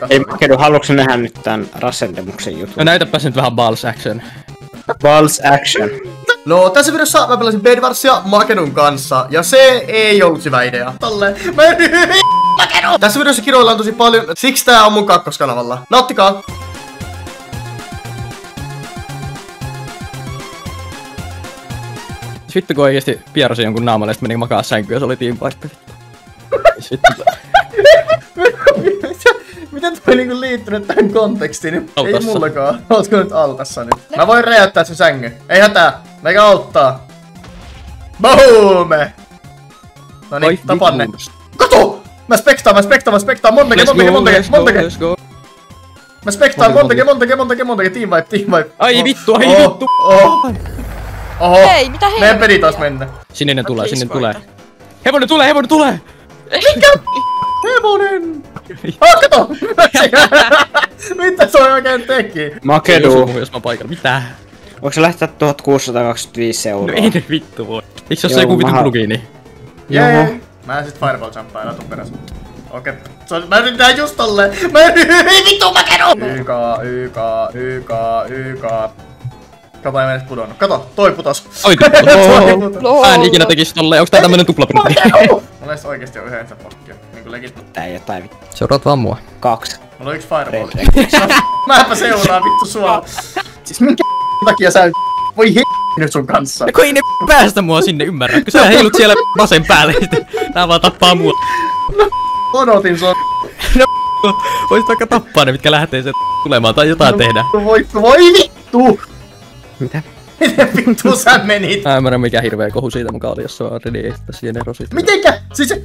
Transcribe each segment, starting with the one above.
paikka. Ei Makedu, haluatko nähdä nyt tän Rassendemuksen jutun? No näytäpäs nyt vähän Balls Action. Balls Action. No, tässä videossa mä pelasin Bedwarsia Makedun kanssa, ja se ei ollut hyvä idea. Tolleen, Makedu! Tässä videossa kiroillaan tosi paljon, siksi tää on mun kakkoskanavalla. Nauttikaa! Vittu kun oikeesti pierosin jonkun naamalle ja sit meni makaa sänkyyn ja se oli teamfight. Miten toi niinku liittynyt tähän kontekstiin? Altassa. Ei mullakaan. Ootko nyt altassa nyt? Mä voin räjäyttää sen sängyn. Ei hätää. Meikä auttaa. Boom! Noniin, tapan ne. Kato! Mä spektaan. Montake. Mä spektaan montake. Team wipe. Ai vittu. Oho. Hei, mitä hei? Meidän peli taas mennä. Sininen tulee. Hevonen tulee! Mikä? Hevonen! Kato! Mitä se oikein teki? Makedu, Jos mä paikalla. Mitä? voiko sä lähteä 1625 €? No ei ne vittu voi. Eikö se oo se Joo, joku vittu mä- plugiini? Jee! Mä en sit fireball jumppaa latun perässä. Okei. Mä yritän just tolleen. Ei vittu Makedu! YK. Kato ei mene pudonnut. Kato, toi putos. Oi Mä en ikinä tekis tolleen. Onks tää tämmönen tuplaprintti? Mulla olisi oikeesti jo yhden pakkia. Niinku legit. Tää jotain vittu. Seuraat vaan mua. 2. Mulla on yksi fireball. Mäpä seuraan vittu sua. Siis minkä takia sä voi nyt sun kanssa? Kun ei ne päästä mua sinne, ymmärrätkö? Sä heilut siellä vasen päälle ja sitten nää vaan tappaa mua. Odotin sua. Voisit vaikka tappaa ne, mitkä lähtee sieltä tulemaan tai jotain tehdä. Voi vittu! Mitä? Miten vittu sä menit? Mä en ymmärrä mikä hirveä kohu siitä mukaan oli, jos se on ready että siihen erosit.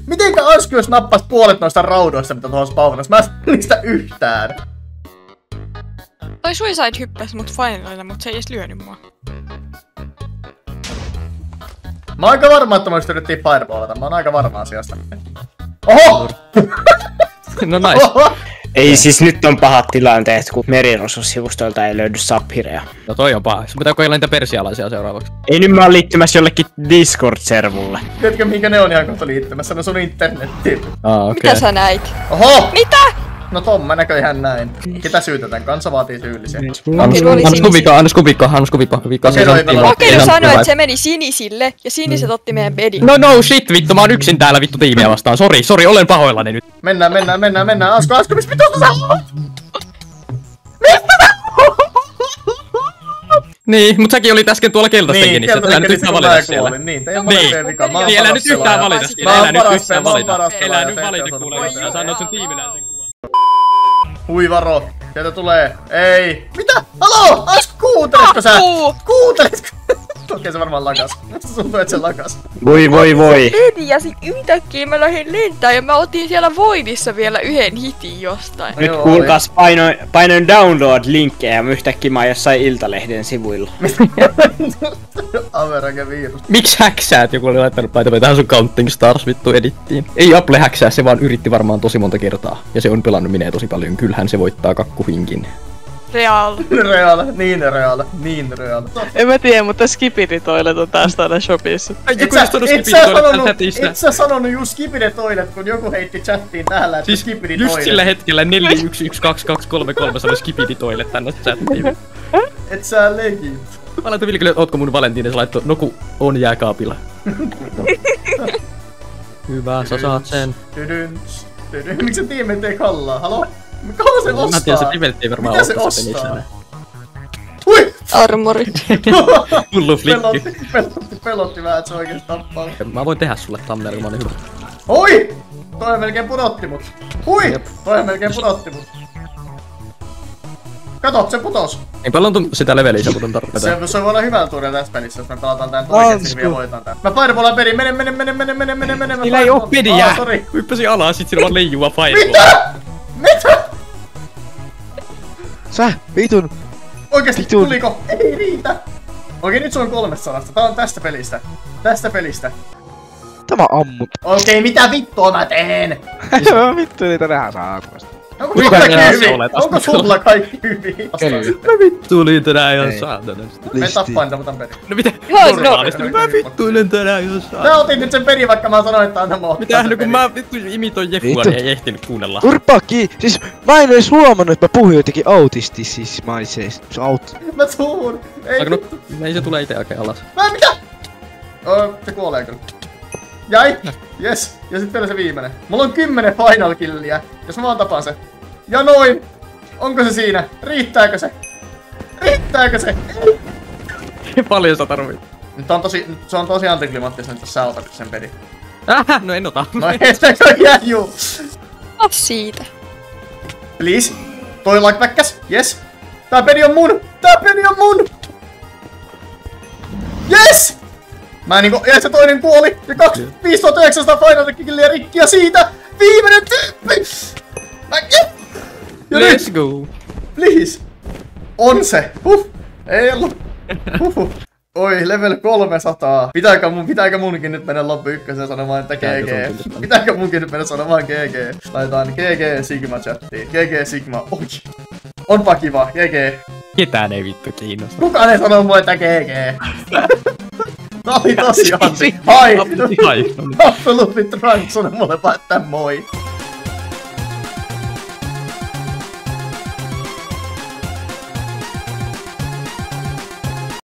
Mitenkä Ansky jos nappas puolet noista raudoista, mitä tuohon spawnas? Mä en saa niistä yhtään. Toi Suicide hyppäs mut finalilla, mut se ei edes lyönyt mua. Mä oon aika varma, että me yritettiin fireballata. Mä oon aika varma asiasta. Oho! No nice. Oho! Ei siis nyt on pahat tilanteet, kun Merirosus-sivustoilta ei löydy saphireja. No toi on paha. Sun pitää kokeilla niitä persialaisia seuraavaksi. Ei nyt mä oon liittymässä jollekin Discord-servulle. Tiedätkö mihinkä ne on ihan kohta liittymässä? Ne sun internettiin. Okei. Mitä sä näit? Oho! Mitä? No Tom, mä näköjään näin. Ketä syytetään? Kansa vaatii syyllisiä. Makedu oli sinisiä. Annas kubikko. Makedu sanoi, että se meni sinisille ja siniset otti meidän bedin. No shit vittu, mä oon yksin täällä vittu tiimiä vastaan. Sori, olen pahoillani nyt. Mennään. Asko, mistä vittu sä oot? Niin, mut säkin olit äsken tuolla keltaisten kenissä. Älä nyt yhtään valita siellä. Niin, teidän molempien vika. Mä oon Niin, älä nyt paras yhtään pelaaja. valita siellä. Mä oon Älä nyt paras yhtään pelaaja, valita. te Älä ette nyt valita osata kuule. pelata. Sä annoit sun tiimiläisen kuvan. Hui varo, sieltä tulee. Ei. Mitä? Haloo! Asko, kuunteletko sä? Kuunteletko? Okei, se varmaan lakas. Musta tuntuu, että se lakas. Voi. Ledi ja sit yhtäkkiä mä lähdin lentää ja mä otin siellä Voidissa vielä yhden hitin jostain. Nyt Joo, kuulkaas painoin download-linkkejä ja yhtäkkiä mä oon jossain Iltalehden sivuilla. Average virus. Miksi häksäät? Joku oli laittanut paita tähän sun Counting Stars vittu edittiin. Ei Apple häksää, se vaan yritti varmaan tosi monta kertaa. Ja se on pelannut minä tosi paljon. Kyllähän se voittaa kakkuhinkin. Real. Niin real. En mä tiedä, mutta Skipidi Toilet on taas täällä shopissa. Et sä sanonut just Skipidi Toilet, kun joku heitti chattiin täällä, että Siis Skipidi just Toilet. sillä hetkellä 4112233 sanoi Skipidi Toilet tänne chattiin. Et sä legit. Mä laitoin Vilkille, että ootko mun Valentiine, se laittoi, no ku on jääkaapilla. Hyvä, sä saat sen. Miksi se tiimi ei kallaa? Halo? Kauan se ostaa? Mä tiedän, se tivelit ei varmaan mitä se ostaa sen ostaa? itsenä. Hui! Armorit. Hullu flikki. Pelotti vähän, että se oikeesti tappaa. Mä voin tehdä sulle thumbnail, kun mä oon hyvä. Hui! Toi melkein pudotti mut. Hui! Toi melkein pudotti mut. Kato, se putos. Ei paljon sitä leveliä sä muuten tarvita. Se voi olla hyvä tuuri tässä pelissä, jos me pelataan tän oikeesti hyvin ja voitaan tän. Mä fireballaan perin, mene. Niillä ei oo pediä! Sori. Hyppäsin alas, sit sillä vaan leijua fireball. Mitä? Sä, vitun! Oikeesti, Vitun. tuliko? Ei riitä! Okei, nyt se on 300. Tää on tästä pelistä. Tämä ammut. Okei, mitä vittua mä teen? Vittu, niitä nähdään saakuvasta. Onko Kuinka sulla hyvä hyvin? olet? Onko sulla kaikki hyvin? Mä vittuilin tänään ihan saatanasti. Me tappaa niitä, mutta perin. No mitä? Joo, Normaalisti. Mä vittuilen tänään ihan saatanasti. Sä otit nyt sen perin, vaikka mä sanoin, että anna mua ottaa Mitä? se No kun peri. mä vittu imitoin Jeffua, niin ei ehtinyt kuunnella. Turpaki! Siis mä en edes huomannut, että mä puhuin jotenkin autistismaisesti. Se Mä tuun. Ei No, ei se tule ite oikein alas. Mä mitä? Se kuolee kyllä. Jäi! Yes! Ja sit vielä se viimeinen. Mulla on 10 final killiä. Jos mä vaan tapaan se. Ja noin! Onko se siinä? Riittääkö se? Riittääkö se? Paljon sä tarvit. Nyt se on tosi antiklimaattista, että sä otat sen peli. No en ota. No ei se jää juu. siitä. Please. Toi like väkkäs. Yes. Tää peli on mun. Tää peli on mun. Yes! Ja se toinen kuoli. Ja 5900 final killiä rikkiä siitä. Viimeinen tyyppi. Ja nyt. Let's go. Please! On se! Ei ollut! Oi, level 300. Pitääkö munkin nyt mennä loppu ykkösen sanomaan, että GG? Pitääkö munkin nyt mennä sanomaan GG? Laitetaan GG Sigma chattiin. GG Sigma. Oi! Onpa kiva, GG. Ketään ei vittu kiinnosta. Kukaan ei sano mua, että GG. Tää oli tosi anti. Hai! Hai. Absolutely Trunks on mulle vaan, että moi.